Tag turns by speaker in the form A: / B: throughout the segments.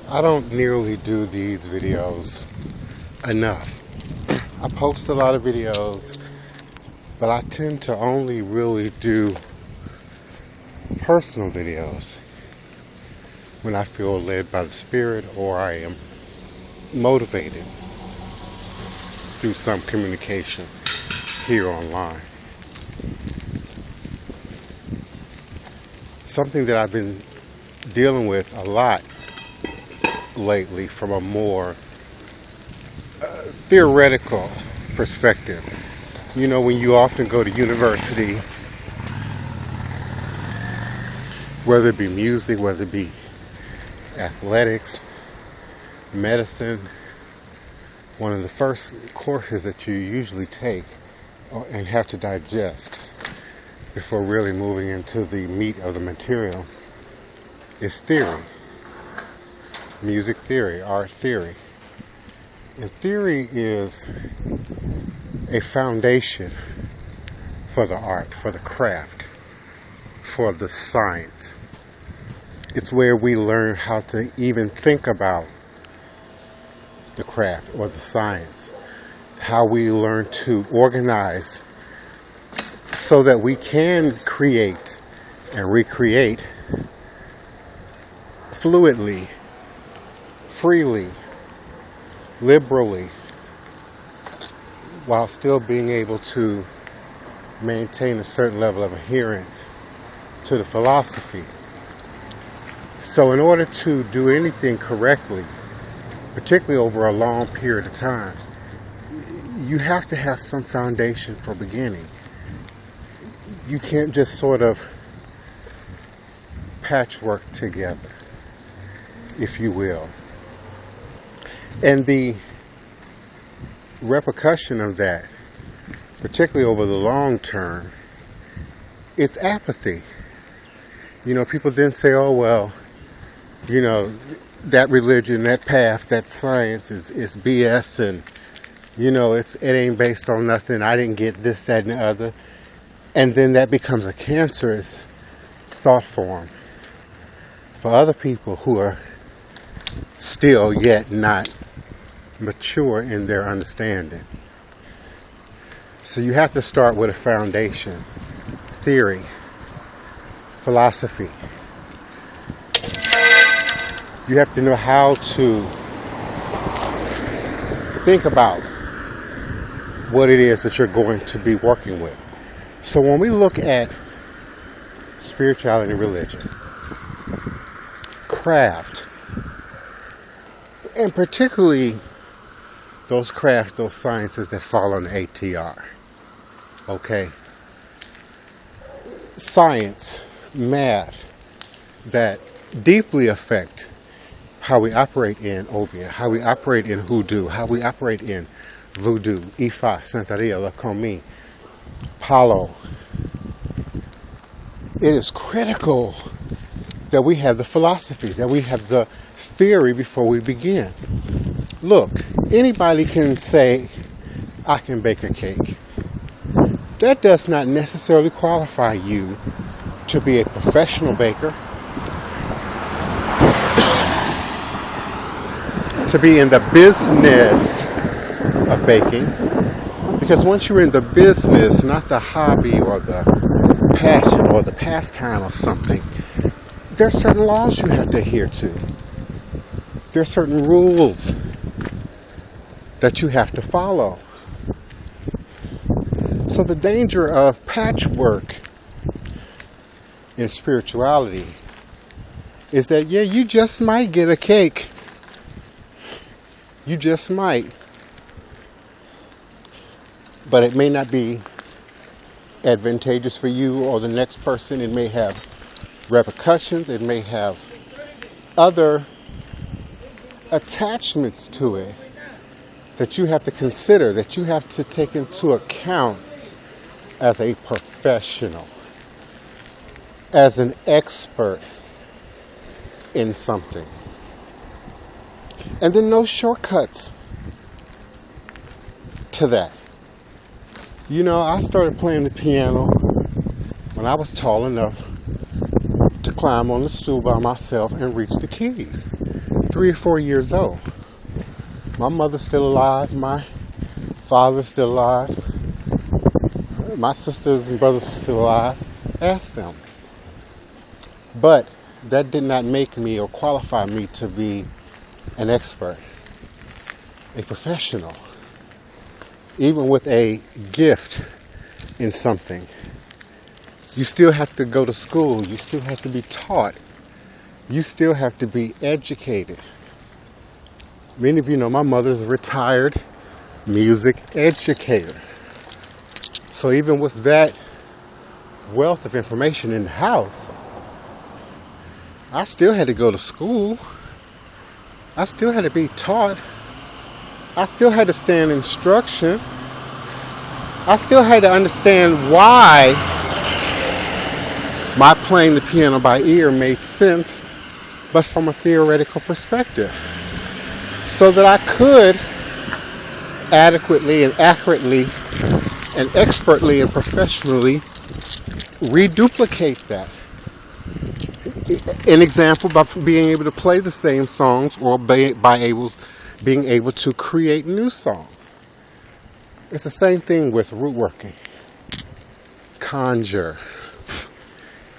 A: I don't nearly do these videos enough. I post a lot of videos, but I tend to only really do personal videos when I feel led by the Spirit or I am motivated through some communication here online. Something that I've been dealing with a lot lately from a more theoretical perspective. You know, when you often go to university, whether it be music, whether it be athletics, medicine, one of the first courses that you usually take and have to digest before really moving into the meat of the material is theory. Music theory, art theory. And theory is a foundation for the art, for the craft, for the science. It's where we learn how to even think about the craft or the science, how we learn to organize so that we can create and recreate fluidly, freely, liberally, while still being able to maintain a certain level of adherence to the philosophy. So in order to do anything correctly, particularly over a long period of time, you have to have some foundation for beginning. You can't just sort of patchwork together, if you will. And the repercussion of that, particularly over the long term, is apathy. You know, people then say, oh, well, you know, that religion, that path, that science is BS, and, you know, it ain't based on nothing. I didn't get this, that, and the other. And then that becomes a cancerous thought form for other people who are still yet not mature in their understanding. So you have to start with a foundation, theory, philosophy. You have to know how to think about what it is that you're going to be working with. So when we look at spirituality and religion, craft, and particularly those crafts, those sciences that fall on the ATR, okay? Science, math, that deeply affect how we operate in obeah, how we operate in hoodoo, how we operate in voodoo, Ifa, Santeria, Lakomi, Palo. It is critical that we have the philosophy, that we have the theory before we begin. Look, anybody can say, I can bake a cake. That does not necessarily qualify you to be a professional baker, to be in the business of baking. Because once you're in the business, not the hobby or the passion or the pastime of something, there's certain laws you have to adhere to. There's certain rules that you have to follow. So the danger of patchwork in spirituality is that, yeah, you just might get a cake. You just might. But it may not be advantageous for you or the next person. It may have repercussions. It may have other attachments to it that you have to consider, that you have to take into account as a professional, as an expert in something. And then no shortcuts to that. You know, I started playing the piano when I was tall enough to climb on the stool by myself and reach the keys. 3 or 4 years old. My mother's still alive. My father's still alive. My sisters and brothers are still alive. Ask them. But that did not make me or qualify me to be an expert, a professional, even with a gift in something. You still have to go to school. You still have to be taught. You still have to be educated. Many of you know my mother's a retired music educator. So even with that wealth of information in the house, I still had to go to school. I still had to be taught. I still had to stand instruction. I still had to understand why my playing the piano by ear made sense, but from a theoretical perspective, so that I could adequately and accurately and expertly and professionally reduplicate that. An example, by being able to play the same songs or being able to create new songs. It's the same thing with root working, conjure,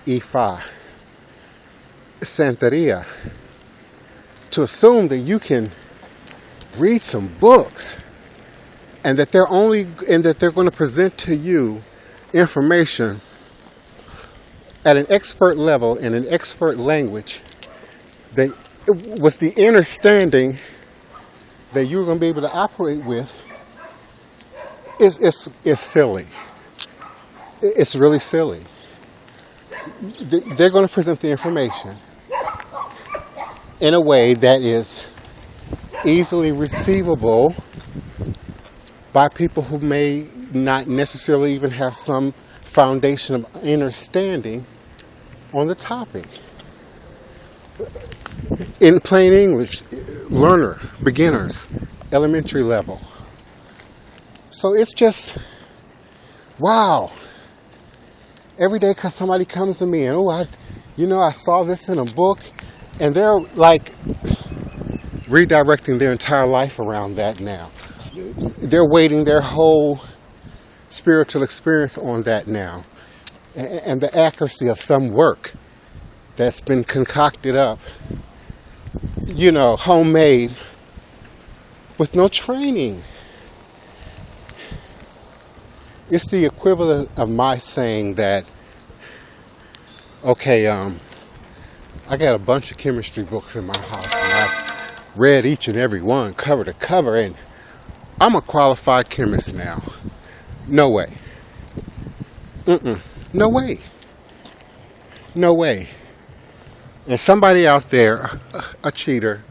A: Ifa, Santeria. To assume that you can read some books and that they're going to present to you information at an expert level in an expert language that was the understanding that you're going to be able to operate with is silly. It's really silly. They're going to present the information in a way that is easily receivable by people who may not necessarily even have some foundation of understanding on the topic. In plain English, beginners, elementary level. So it's just, wow. Every day somebody comes to me and, I saw this in a book, and they're like redirecting their entire life around that now. They're weighting their whole spiritual experience on that now. And the accuracy of some work that's been concocted up, homemade, with no training. It's the equivalent of my saying that, I got a bunch of chemistry books in my house, and I've read each and every one cover to cover, and I'm a qualified chemist now. No way. No way. No way. And somebody out there, a cheater,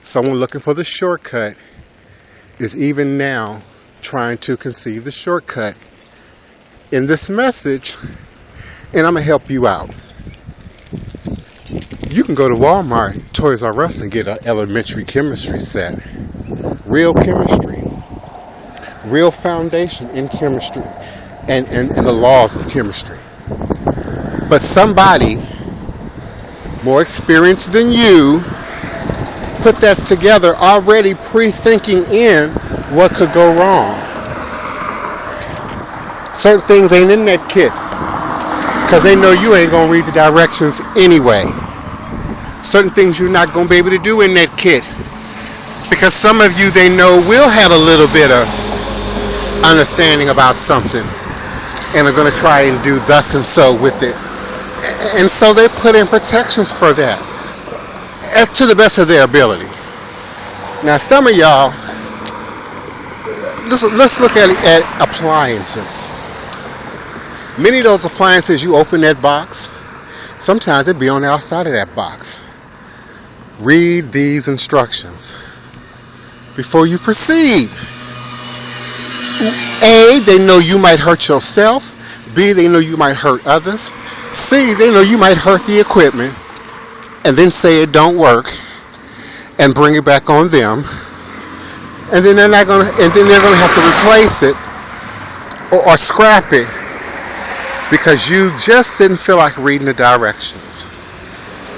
A: someone looking for the shortcut, is even now trying to conceive the shortcut in this message, and I'm going to help you out. You can go to Walmart, Toys R Us, and get an elementary chemistry set. Real chemistry. Real foundation in chemistry and the laws of chemistry. But somebody more experienced than you put that together already pre-thinking in what could go wrong. Certain things ain't in that kit because they know you ain't going to read the directions anyway. Certain things you're not going to be able to do in that kit because some of you they know will have a little bit of understanding about something and are going to try and do thus and so with it. And so they put in protections for that to the best of their ability. Now some of y'all, let's look at appliances. Many of those appliances, you open that box, sometimes it be on the outside of that box. Read these instructions before you proceed. A, they know you might hurt yourself. B, they know you might hurt others. C, they know you might hurt the equipment and then say it don't work and bring it back on them. And then they're going to have to replace it or scrap it because you just didn't feel like reading the directions.